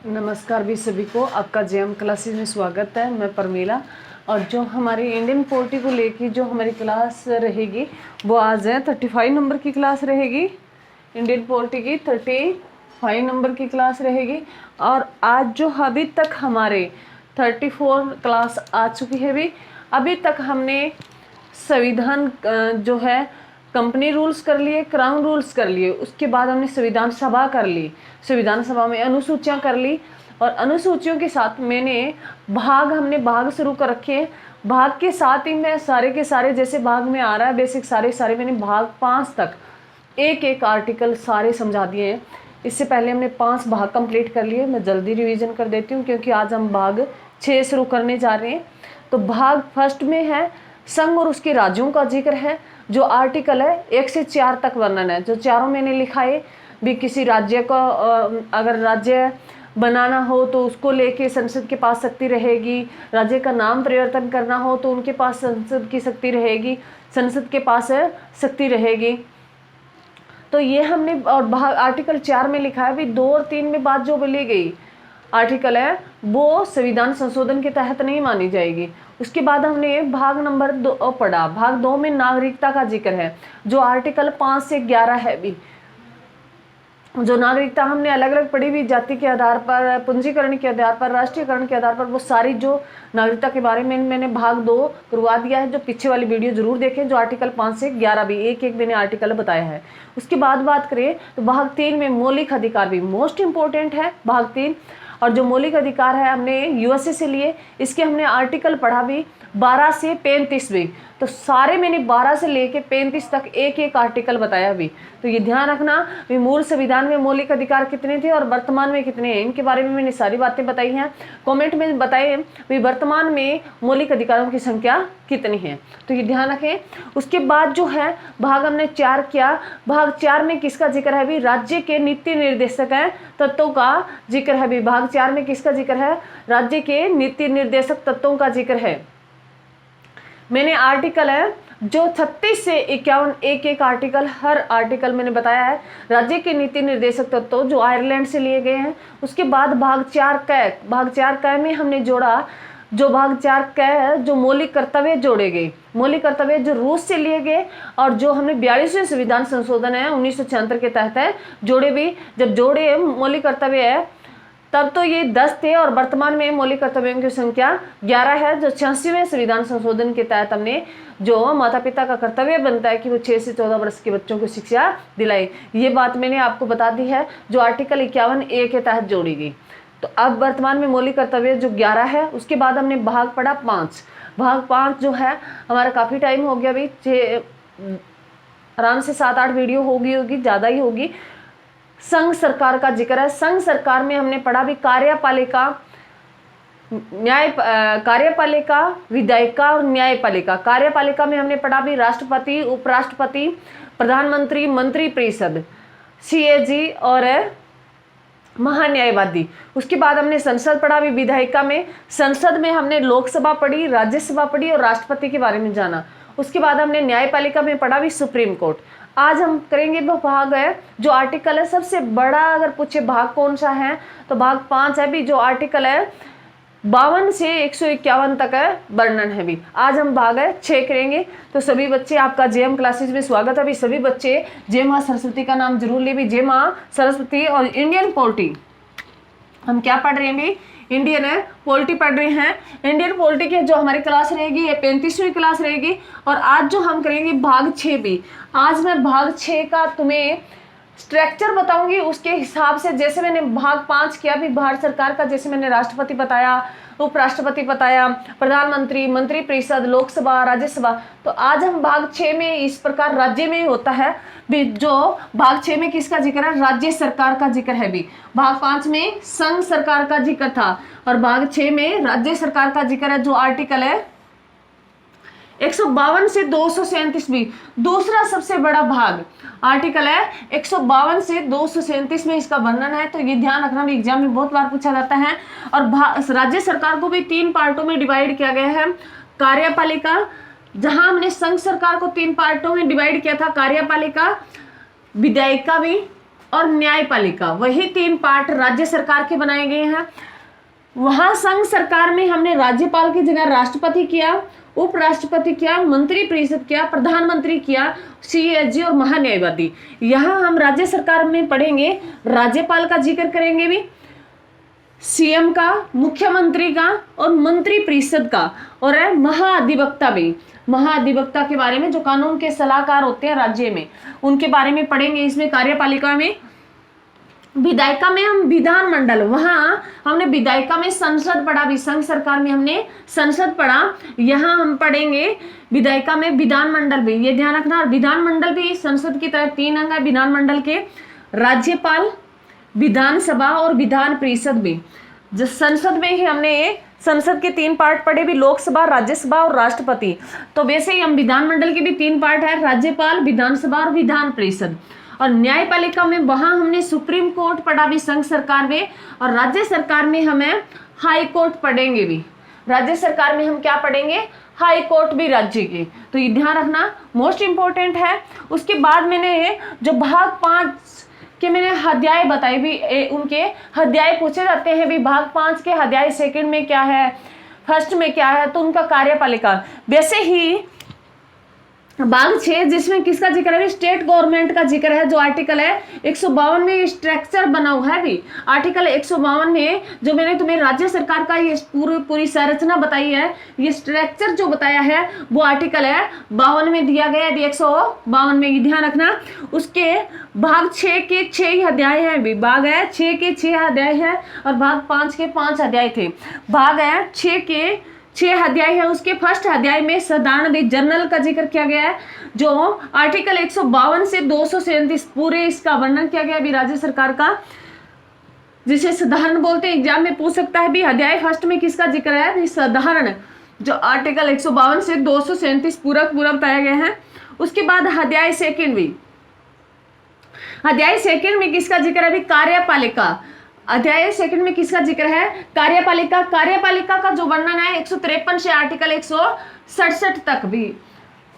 नमस्कार भी सभी को, आपका जेएम क्लासेस में स्वागत है। मैं परमीला और जो हमारी इंडियन पॉलिटी को लेके जो हमारी क्लास रहेगी वो आज है 35 नंबर की क्लास रहेगी। इंडियन पॉलिटी की 35 नंबर की क्लास रहेगी और आज जो अभी तक हमारे 34 क्लास आ चुकी है। भी अभी तक हमने संविधान जो है कंपनी रूल्स कर लिए, क्राउन रूल्स कर लिए, उसके बाद हमने संविधान सभा कर ली, संविधान सभा में अनुसूचियां कर ली और अनुसूचियों के साथ हमने भाग शुरू कर रखे हैं। भाग के साथ ही मैं सारे के सारे जैसे भाग में आ रहा है बेसिक सारे मैंने भाग 5 तक एक एक आर्टिकल सारे समझा दिए हैं। इससे पहले हमने 5 भाग कंप्लीट कर लिए। मैं जल्दी रिवीजन कर देती हूँ क्योंकि आज हम भाग 6 शुरू करने जा रहे हैं। तो भाग फर्स्ट में है संघ और उसके राज्यों का जिक्र है। जो आर्टिकल है 1 से 4 तक वर्णन है। जो चारों मैंने लिखा है भी किसी राज्य को अगर राज्य बनाना हो तो उसको लेके संसद के पास शक्ति रहेगी। राज्य का नाम परिवर्तन करना हो तो उनके पास संसद की शक्ति रहेगी, संसद के पास शक्ति रहेगी। तो ये हमने और आर्टिकल 4 में लिखा है भी 2 और 3 में बात जो बोली गई आर्टिकल है वो संविधान संशोधन के तहत नहीं मानी जाएगी। उसके बाद हमने भाग नंबर 2 पढ़ा। भाग 2 में नागरिकता का जिक्र है जो आर्टिकल 5 से 11 है। भी जो नागरिकता हमने अलग अलग पढ़ी भी, जाति के आधार पर, पूंजीकरण के आधार पर, राष्ट्रीयकरण के आधार पर, वो सारी जो नागरिकता के बारे में मैंने भाग 2 करवा दिया है। जो पीछे वाली वीडियो जरूर देखें जो आर्टिकल 5 से 11 भी एक एक मैंने आर्टिकल बताया है। उसके बाद बात करें तो भाग 3 में मौलिक अधिकार भी मोस्ट इंपॉर्टेंट है भाग 3। और जो मौलिक अधिकार है हमने यूएसए से लिए, इसके हमने आर्टिकल पढ़ा भी 12 से 35 भी। तो सारे मैंने 12 से लेके 35 तक एक एक आर्टिकल बताया भी। तो ये ध्यान रखना भी मूल संविधान में मौलिक अधिकार कितने थे और वर्तमान में कितने हैं, इनके बारे में मैंने सारी बातें बताई हैं। कमेंट में बताइए भी वर्तमान में मौलिक अधिकारों की संख्या कितनी है, तो ये ध्यान रखें। उसके बाद जो है भाग हमने 4 किया। भाग 4 में किसका जिक्र है भी, राज्य के नीति निर्देशक है तत्वों का जिक्र है भी। भाग 4 में किसका जिक्र है, राज्य के नीति निर्देशक तत्वों का जिक्र है। मैंने आर्टिकल है जो 36 से 51 एक एक आर्टिकल, हर आर्टिकल मैंने बताया है राज्य के नीति निर्देशक तत्व जो आयरलैंड से लिए गए हैं। उसके बाद भाग 4 क में हमने जोड़ा जो भाग 4 क जो मौलिक कर्तव्य जोड़े गए, मौलिक कर्तव्य जो रूस से लिए गए और जो हमने 42वें संविधान संशोधन है 1976 के तहत है जोड़े भी। जब जोड़े मौलिक कर्तव्य है तब तो ये 10 थे और वर्तमान में मौलिक कर्तव्यों की संख्या 11 है। जो 86वें संविधान संशोधन के तहत हमने जो माता पिता का कर्तव्य बनता है कि वो 6 से 14 वर्ष के बच्चों को शिक्षा दिलाए, ये बात मैंने आपको बता दी है जो आर्टिकल 51A के तहत जोड़ी गई। तो अब वर्तमान में मौलिक कर्तव्य जो 11 है। उसके बाद हमने भाग पढ़ा 5। भाग 5 जो है हमारा काफ़ी टाइम हो गया भाई, आराम से 7-8 वीडियो होगी ज़्यादा ही होगी। संघ सरकार का जिक्र है। संघ सरकार में हमने पढ़ा भी कार्यपालिका, विधायिका और न्यायपालिका। कार्यपालिका में हमने पढ़ा भी राष्ट्रपति, उपराष्ट्रपति, प्रधानमंत्री, मंत्री परिषद, सीएजी और महान्यायवादी। उसके बाद हमने संसद पढ़ा भी। विधायिका में संसद में हमने लोकसभा पढ़ी, राज्यसभा पढ़ी और राष्ट्रपति के बारे में जाना। उसके बाद हमने न्यायपालिका में पढ़ा भी सुप्रीम कोर्ट। आज हम करेंगे वो भाग है जो आर्टिकल है सबसे बड़ा, अगर पूछे भाग कौन सा है तो भाग 5 है भी। जो आर्टिकल है 52 से 151 तक है वर्णन है भी। आज हम भाग है 6 करेंगे। तो सभी बच्चे आपका जेएम क्लासेस में स्वागत है भी। सभी बच्चे जय मां सरस्वती का नाम जरूर ले भी। जय मां सरस्वती। और इंडियन पॉलिटी हम क्या पढ़ रहे हैं भी, इंडियन पॉलिटी पढ़ रहे हैं। इंडियन पॉलिटी की जो हमारी क्लास रहेगी ये 35वीं क्लास रहेगी। और आज जो हम करेंगे भाग 6 भी। आज मैं भाग 6 का तुम्हें स्ट्रक्चर बताऊंगी उसके हिसाब से। जैसे मैंने भाग 5 किया भी भारत सरकार का, जैसे मैंने राष्ट्रपति बताया, उपराष्ट्रपति बताया, प्रधानमंत्री, मंत्री परिषद, लोकसभा, राज्यसभा। तो आज हम भाग 6 में इस प्रकार राज्य में होता है भी। जो भाग 6 में किसका जिक्र है, राज्य सरकार का जिक्र है भी। भाग 5 में संघ सरकार का जिक्र था और भाग 6 में राज्य सरकार का जिक्र है। जो आर्टिकल है 152 से 237 भी दूसरा सबसे बड़ा भाग आर्टिकल है 152 से 237 में इसका वर्णन है। तो ये ध्यान रखना भी, एग्जाम में बहुत बार पूछा जाता है। और राज्य सरकार को भी 3 पार्टों में डिवाइड किया गया है। कार्यपालिका, जहां हमने संघ सरकार को 3 पार्टों में डिवाइड किया था, कार्यपालिका, विधायिका भी और न्यायपालिका, वही 3 पार्ट राज्य सरकार के बनाए गए हैं। वहां संघ सरकार में हमने राज्यपाल की जगह राष्ट्रपति किया, उपराष्ट्रपति किया, मंत्री परिषद किया, प्रधानमंत्री किया, सीएजी और महान्यायवादी। यहाँ हम राज्य सरकार में पढ़ेंगे, राज्यपाल का जिक्र करेंगे भी, सीएम का, मुख्यमंत्री का और मंत्री परिषद का, और है महाधिवक्ता भी। महाधिवक्ता के बारे में जो कानून के सलाहकार होते हैं राज्य में, उनके बारे में पढ़ेंगे इसमें। कार्यपालिका में, विधायिका में हम विधानमंडल, वहां हमने विधायिका में संसद पढ़ा भी, संघ सरकार में हमने संसद पढ़ा, यहाँ हम पढ़ेंगे विधायिका में विधानमंडल भी, ये ध्यान रखना। और विधानमंडल भी संसद की तरह 3 अंग है विधानमंडल के, राज्यपाल, विधानसभा और विधान परिषद भी। जो संसद में ही हमने संसद के 3 पार्ट पढ़े भी, लोकसभा, राज्यसभा और राष्ट्रपति। तो वैसे ही हम विधानमंडल के भी 3 पार्ट है, राज्यपाल, विधानसभा और विधान परिषद। और न्यायपालिका में वहां हमने सुप्रीम कोर्ट पढ़ा भी संघ सरकार में, और राज्य सरकार में हमें हाई कोर्ट पढ़ेंगे भी। राज्य सरकार में हम क्या पढ़ेंगे? हाई कोर्ट भी राज्य के। तो ये ध्यान रखना, मोस्ट इंपॉर्टेंट है। उसके बाद मैंने जो भाग 5 के मैंने अध्याय बताए भी, उनके अध्याय पूछे जाते हैं भी। भाग 5 के अध्याय सेकंड में क्या है, फर्स्ट में क्या है, तो उनका कार्यपालिका। वैसे ही भाग 6 जिसमें किसका जिक्र है? स्टेट गवर्नमेंट का जिक्र है। जो आर्टिकल है 152 में स्ट्रक्चर बना हुआ है भी। आर्टिकल 152 में जो मैंने तुम्हें राज्य सरकार का ये पूरी संरचना बताई है, ये स्ट्रक्चर जो बताया है वो आर्टिकल है 52 में दिया गया है, 152 में, ध्यान रखना। उसके भाग 6 के 6 ही अध्याय है भी। भाग है 6 के 6 अध्याय है और भाग 5 के 5 अध्याय थे। भाग है 6 के 6 अध्याय है। उसके फर्स्ट अध्याय में साधारण जनरल का जिक्र किया गया है, जो आर्टिकल 152 से 237 पूरे इसका वर्णन किया गया है भी राज्य सरकार का, जिसे साधारण बोलते हैं। एग्जाम में पूछ सकता है भी अध्याय फर्स्ट में किसका जिक्र है भी? साधारण, जो आर्टिकल 152 से 237 पूरा बताया गया है। उसके बाद अध्याय सेकंड भी, अध्याय सेकंड में किसका जिक्र है भी? कार्यपालिका। अध्याय सेकंड में किसका जिक्र है? कार्यपालिका। कार्यपालिका का जो वर्णन है 153 से आर्टिकल 167 तक भी।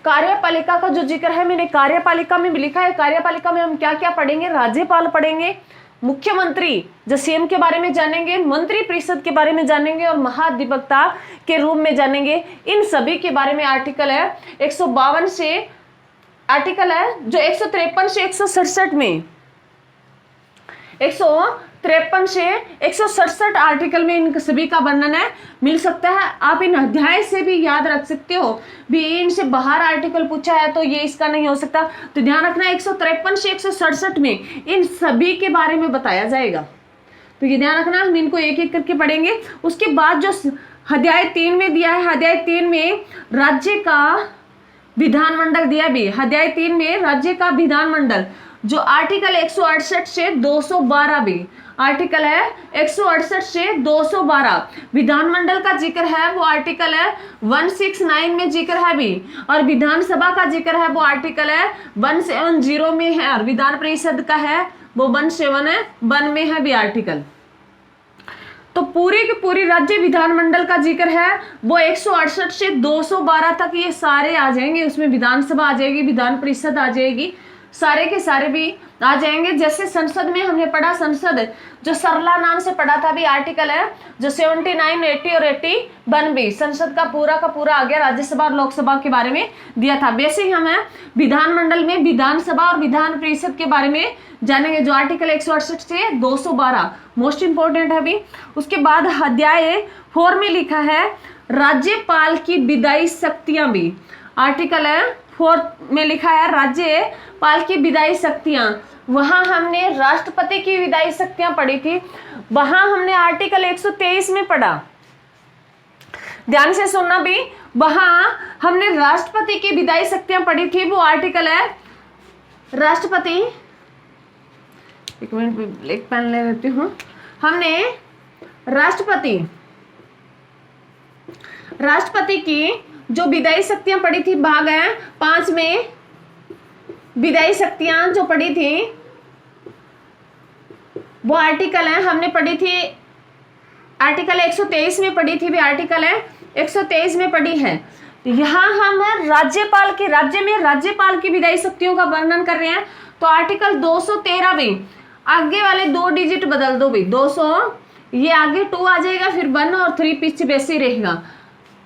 कार्यपालिका का जो जिक्र है मैंने कार्यपालिका में भी लिखा है। कार्यपालिका में हम क्या क्या पढ़ेंगे? राज्यपाल पढ़ेंगे, मुख्यमंत्री जो सीएम के बारे में जानेंगे, मंत्री परिषद के बारे में जानेंगे और महाधिवक्ता के रूप में जानेंगे। इन सभी के बारे में आर्टिकल है 152 से, आर्टिकल है जो 153 से 167 में, 153 से 167 आर्टिकल में इन सभी का वर्णन है, मिल सकता है। आप इन अध्याय से भी याद रख सकते हो भी, इनसे बाहर आर्टिकल पूछा है तो ये इसका नहीं हो सकता। तो ध्यान रखना 153 से 167 में इन सभी के बारे में बताया जाएगा। तो ये ध्यान रखना, हम इनको एक एक करके पढ़ेंगे। उसके बाद जो अध्याय 3 में दिया है, अध्याय 3 में राज्य का विधानमंडल दिया भी। अध्याय 3 में राज्य का विधानमंडल जो आर्टिकल 168 से 212 भी, आर्टिकल है 168 से 212 विधानमंडल का जिक्र है, वो आर्टिकल है 169 में जिक्र है भी। और विधानसभा का जिक्र है वो आर्टिकल है 170 में है, और विधान परिषद का है वो 171 में है भी आर्टिकल। तो पूरी की पूरी राज्य विधानमंडल का जिक्र है वो 168 से 212 तक ये सारे आ जाएंगे। उसमें विधानसभा आ जाएगी, विधान परिषद आ जाएगी, सारे के सारे भी आ जाएंगे। जैसे संसद में हमने पढ़ा, संसद जो सरला नाम से पढ़ा था भी, आर्टिकल है जो 79, 80 और 81 भी संसद का पूरा आ गया। राज्यसभा और लोकसभा के बारे में दिया था। वैसे ही हमें विधानमंडल में विधानसभा और विधान परिषद के बारे में जानेंगे, जो आर्टिकल 168 से 212 मोस्ट इंपोर्टेंट है भी। उसके बाद अध्याय 4 में लिखा है राज्यपाल की विधायी शक्तियां भी। आर्टिकल है 4 में लिखा है राज्यपाल की विधायी शक्तियां। वहां हमने राष्ट्रपति की विधायी शक्तियां पढ़ी थी, वहां हमने आर्टिकल 123 में पढ़ा। ध्यान से सुनना भी, वहां हमने राष्ट्रपति की विधायी शक्तियां पढ़ी थी, वो आर्टिकल है राष्ट्रपति, एक मिनट ब्लैक पेन ले लेती हूँ। हमने राष्ट्रपति की जो विधायी शक्तियां पढ़ी थी, भाग है 5 में विधायी शक्तियां जो पढ़ी थी वो आर्टिकल है, हमने पढ़ी थी आर्टिकल 123 में पढ़ी थी भी, आर्टिकल है 123 में पढ़ी है। यहाँ हम राज्यपाल के राज्य में राज्यपाल की विधायी शक्तियों का वर्णन कर रहे हैं, तो आर्टिकल 213 में, आगे वाले 2 डिजिट बदल दो भाई, 200, ये आगे 2 आ जाएगा, फिर 1 और 3 पीछे वैसे रहेगा।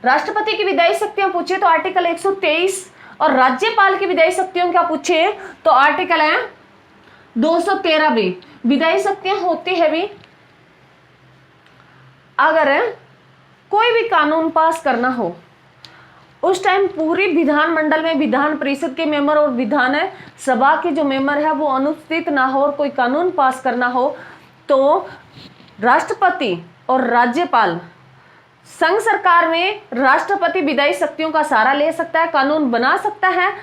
राष्ट्रपति की विधायी शक्तियां पूछे तो आर्टिकल 123, और राज्यपाल की विधायी शक्तियों क्या पूछे तो आर्टिकल है 213 भी। विधायी शक्तियां होती है भी अगर कोई भी कानून पास करना हो, उस टाइम पूरी विधानमंडल में विधान परिषद के मेंबर और विधान सभा के जो मेंबर है वो अनुपस्थित ना हो और कोई कानून पास करना हो तो राष्ट्रपति और राज्यपाल, संघ सरकार में राष्ट्रपति विधायी शक्तियों का सहारा ले सकता है, कानून बना सकता है,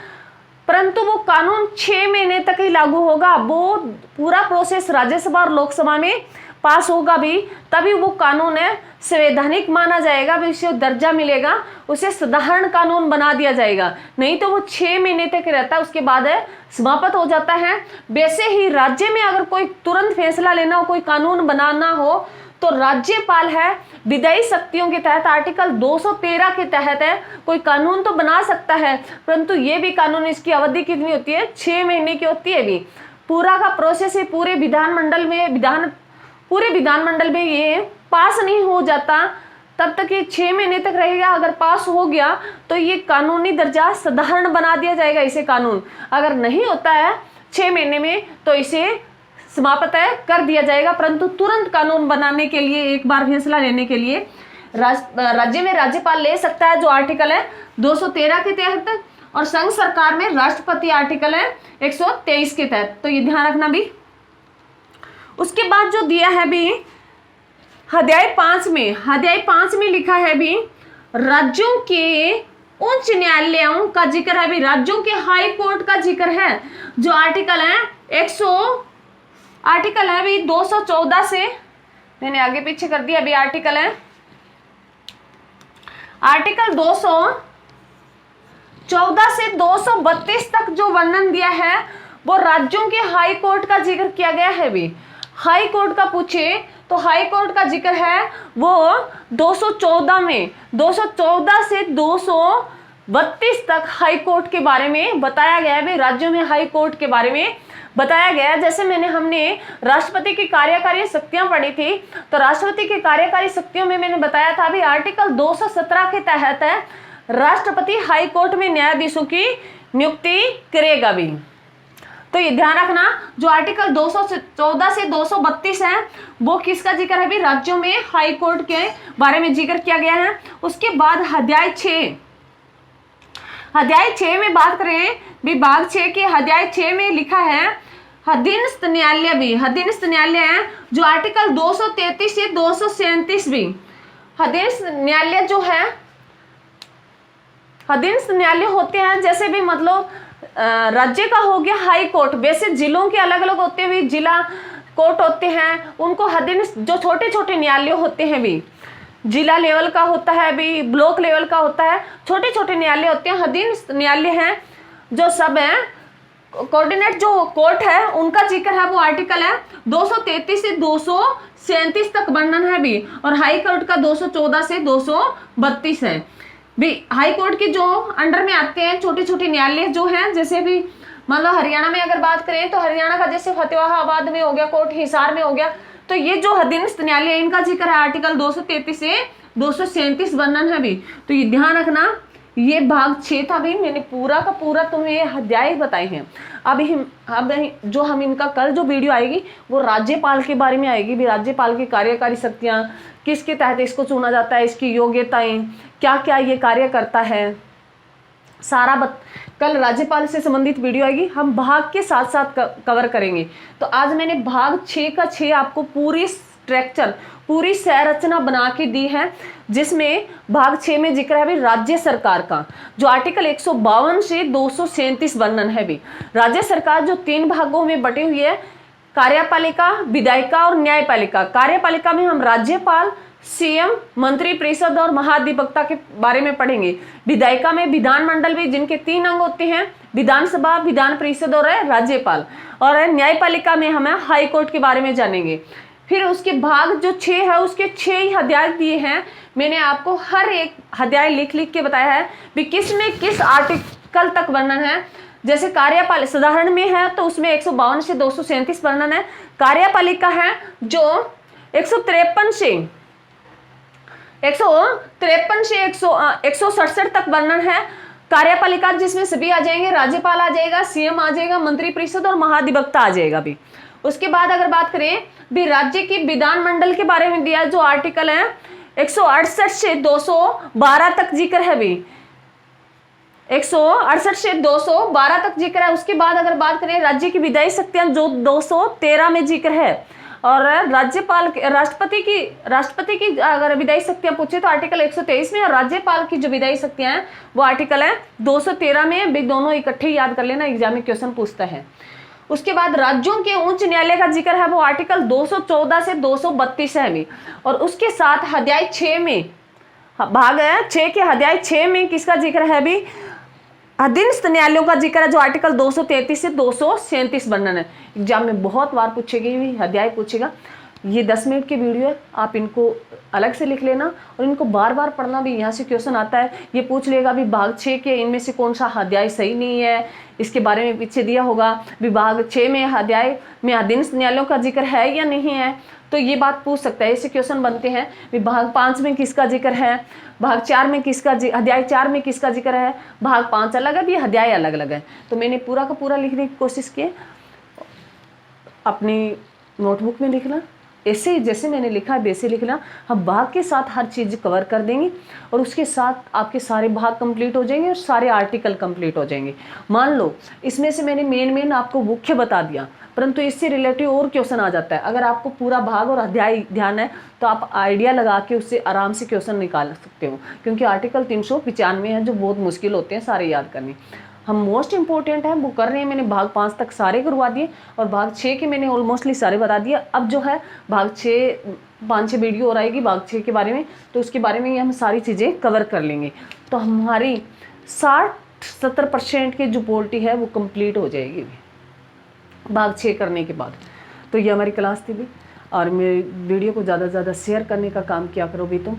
परंतु वो कानून 6 महीने तक ही लागू होगा। वो पूरा प्रोसेस राज्यसभा और लोकसभा में पास होगा भी, तभी वो कानून है संवैधानिक माना जाएगा, भी उसे दर्जा मिलेगा, उसे साधारण कानून बना दिया जाएगा। नहीं तो वो 6 महीने तक रहता है, उसके बाद समाप्त हो जाता है। वैसे ही राज्य में अगर कोई तुरंत फैसला लेना हो, कोई कानून बनाना हो, तो राज्यपाल है विधायी शक्तियों के तहत आर्टिकल 213 के तहत है कोई कानून तो बना सकता है, परंतु ये भी कानून, इसकी अवधि कितनी होती है 6 महीने की होती है। भी पूरा का प्रोसेस है, पूरे विधानमंडल में ये पास नहीं हो जाता तब तक ये 6 महीने तक रहेगा। अगर पास हो गया तो ये कानूनी दर्जा साधारण बना दिया जाएगा इसे कानून। अगर नहीं होता है 6 महीने में तो इसे समाप्त कर दिया जाएगा। परंतु तुरंत कानून बनाने के लिए, एक बार फैसला लेने के लिए राज्य में राज्यपाल ले सकता है, जो आर्टिकल है 213 के तहत, और संघ सरकार में राष्ट्रपति आर्टिकल है 123 के तहत। तो ये ध्यान रखना भी। उसके बाद जो दिया है भी अध्याय 5 में लिखा है भी राज्यों के उच्च न्यायालयों का जिक्र है भी, राज्यों के हाई कोर्ट का जिक्र है, जो आर्टिकल है भी 214 से, मैंने आगे पीछे कर दिया अभी, आर्टिकल 214 से 232 तक जो वर्णन दिया है वो राज्यों के हाई कोर्ट का जिक्र किया गया है भी। हाई कोर्ट का पूछे तो हाई कोर्ट का जिक्र है वो 214 में, 214 से 232 तक हाई कोर्ट के बारे में बताया गया है भी। राज्यों में हाई कोर्ट के बारे में बताया गया है। जैसे हमने राष्ट्रपति की कार्यकारी शक्तियां पढ़ी थी, तो राष्ट्रपति की कार्यकारी शक्तियों में मैंने बताया था भी आर्टिकल 217 के तहत है राष्ट्रपति हाई कोर्ट में न्यायाधीशों की नियुक्ति करेगा भी। तो ये ध्यान रखना, जो आर्टिकल 214 से 232 है वो किसका जिक्र है भी, राज्यों में हाई कोर्ट के बारे में जिक्र किया गया है। उसके बाद अध्याय 6 में बात करें, विभाग 6 के अध्याय 6 में लिखा है अधीनस्थ न्यायालय भी, अधीनस्थ न्यायालय है जो आर्टिकल 233 से 237 भी। अधीनस्थ न्यायालय जो है, अधीनस्थ न्यायालय होते हैं जैसे भी मतलब राज्य का हो गया हाई कोर्ट, वैसे जिलों के अलग अलग होते हुए जिला कोर्ट होते हैं, उनको अधीनस्थ जो छोटे छोटे न्यायालय होते हैं भी, जिला लेवल का होता है भी, ब्लॉक लेवल का होता है, छोटे छोटे न्यायालय होते हैं, अधीनस्थ न्यायालय हैं जो सब है। कोऑर्डिनेट जो कोर्ट है उनका जिक्र है वो आर्टिकल है 233 से 237 तक वर्णन है भी, और हाई कोर्ट का 214 से 232 है भी। हाई कोर्ट के जो अंडर में आते हैं छोटे छोटे न्यायालय जो हैं, जैसे भी मतलब हरियाणा में अगर बात करें तो हरियाणा का जैसे फतेहाबाद में हो गया कोर्ट, हिसार में हो गया, तो ये जो अधीनस्थ न्यायालय इनका जिक्र है आर्टिकल 233 से 237 वर्णन है भी। तो ये ध्यान रखना, ये भाग 6 था भी, मैंने पूरा का पूरा तुम्हें ये अध्याय बताए हैं। अब जो हम इनका कल जो वीडियो आएगी वो राज्यपाल के बारे में आएगी भी, राज्यपाल की कार्यकारी शक्तियां, किसके तहत इसको चुना जाता है, इसकी योग्यताएं क्या क्या ये कार्य करता है, सारा कल राज्यपाल से संबंधित वीडियो आएगी, हम भाग के साथ साथ कवर करेंगे। तो आज मैंने भाग 6 का 6 आपको पूरी स्ट्रक्चर, पूरी संरचना बना के दी है, जिसमें भाग 6 में जिक्र है भी राज्य सरकार का, जो आर्टिकल 152 से 237 वर्णन है भी। राज्य सरकार जो 3 भागों में बटी हुई है, कार्यपालिका, विधायिका और न्यायपालिका। कार्यपालिका में हम राज्यपाल, सीएम, मंत्री परिषद और महाधिवक्ता के बारे में पढ़ेंगे। विधायिका में विधानमंडल भी, जिनके 3 अंग होते हैं, विधानसभा, विधान परिषद और राज्यपाल। और न्यायपालिका में हम हाई कोर्ट के बारे में जानेंगे। फिर उसके भाग जो 6 है उसके 6 ही अध्याय दिए हैं, मैंने आपको हर एक अध्याय लिख लिख के बताया है भी किस में किस आर्टिकल तक वर्णन है। जैसे कार्यपालिका साधारण में है तो उसमें 152 से 237 वर्णन है। कार्यपालिका है जो 153 से 167 तक वर्णन है। कार्यपालिका जिसमें सभी आ जाएंगे, राज्यपाल आ जाएगा, सीएम आ जाएगा, मंत्रिपरिषद और महाधिवक्ता आ जाएगा भी। उसके बाद अगर बात करें भी राज्य की विधानमंडल के बारे में दिया, जो आर्टिकल है 168 से 212 तक जिक्र है भी, 168 से 212 तक जिक्र है। उसके बाद अगर बात करें राज्य की विधायी शक्तियां, जो 213 में जिक्र है। और राज्यपाल राष्ट्रपति की अगर विधायी शक्तियां पूछे तो आर्टिकल 123 में, और राज्यपाल की जो विधायी शक्तियां हैं वो आर्टिकल है 213 में। भी दोनों इकट्ठे याद कर लेना, एग्जाम में क्वेश्चन पूछता है। उसके बाद राज्यों के उच्च न्यायालय का जिक्र है, वो आर्टिकल 214 से 232 है भी। और उसके साथ अध्याय 6 में, भाग 6 के अध्याय 6 में किसका जिक्र है भी, अधीनस्थ न्यायालयों का जिक्र है, जो आर्टिकल 233 से 237 वर्णन है। एग्जाम में बहुत बार पूछेगी भी, अध्याय पूछेगा। ये 10 मिनट की वीडियो है, आप इनको अलग से लिख लेना और इनको बार बार पढ़ना भी। यहाँ से क्वेश्चन आता है, ये पूछ लेगा भी भाग 6 के इनमें से कौन सा अध्याय सही नहीं है, इसके बारे में पीछे दिया होगा। विभाग 6 में अध्याय में अधीनस्थ न्यायालयों का जिक्र है या नहीं है, तो ये बात पूछ सकता है। ऐसे क्वेश्चन बनते हैं। विभाग 5 में किसका जिक्र है, भाग 4 में किसका, अध्याय 4 में किसका जिक्र है, भाग 5 अलग है भी, अध्याय अलग अलग है। तो मैंने पूरा का पूरा लिखने की कोशिश की, अपनी नोटबुक में लिखना, ऐसे जैसे मैंने लिखा है वैसे लिखना। हम भाग के साथ हर चीज़ कवर कर देंगे और उसके साथ आपके सारे भाग कंप्लीट हो जाएंगे और सारे आर्टिकल कंप्लीट हो जाएंगे। मान लो इसमें से मैंने मेन आपको मुख्य बता दिया, परंतु इससे रिलेटिव और क्वेश्चन आ जाता है। अगर आपको पूरा भाग और अध्याय ध्यान है तो आप आइडिया लगा के उससे आराम से क्वेश्चन निकाल सकते हो, क्योंकि आर्टिकल 395 है जो बहुत मुश्किल होते हैं सारे याद करने। हम मोस्ट इंपॉर्टेंट है वो कर रहे हैं। मैंने भाग 5 तक सारे करवा दिए और भाग 6 के मैंने ऑलमोस्टली सारे बता दिए। अब जो है भाग 5-6 वीडियो और आएगी भाग 6 के बारे में, तो उसके बारे में हम सारी चीज़ें कवर कर लेंगे। तो हमारी 60-70% की जो पोलिटी है वो कंप्लीट हो जाएगी भाग 6 करने के बाद। तो ये हमारी क्लास थी भी, और मेरी वीडियो को ज़्यादा से ज़्यादा शेयर करने का काम किया करो भी तुम,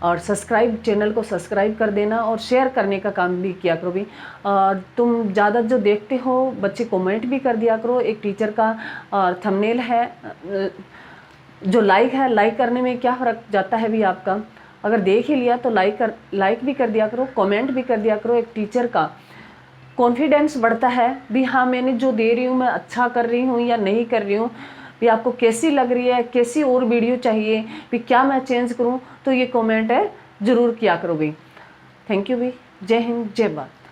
और सब्सक्राइब, चैनल को सब्सक्राइब कर देना और शेयर करने का काम भी किया करो भी। और तुम ज़्यादा जो देखते हो बच्चे कमेंट भी कर दिया करो। एक टीचर का थंबनेल है जो लाइक है, लाइक करने में क्या फ़र्क जाता है भी आपका, अगर देख ही लिया तो लाइक भी कर दिया करो, कमेंट भी कर दिया करो। एक टीचर का कॉन्फिडेंस बढ़ता है भी, हाँ मैंने जो दे रही हूँ मैं अच्छा कर रही हूँ या नहीं कर रही हूँ, भी आपको कैसी लग रही है, कैसी और वीडियो चाहिए भी, क्या मैं चेंज करूँ, तो ये कमेंट है ज़रूर किया करो भी। थैंक यू भी। जय हिंद, जय भारत।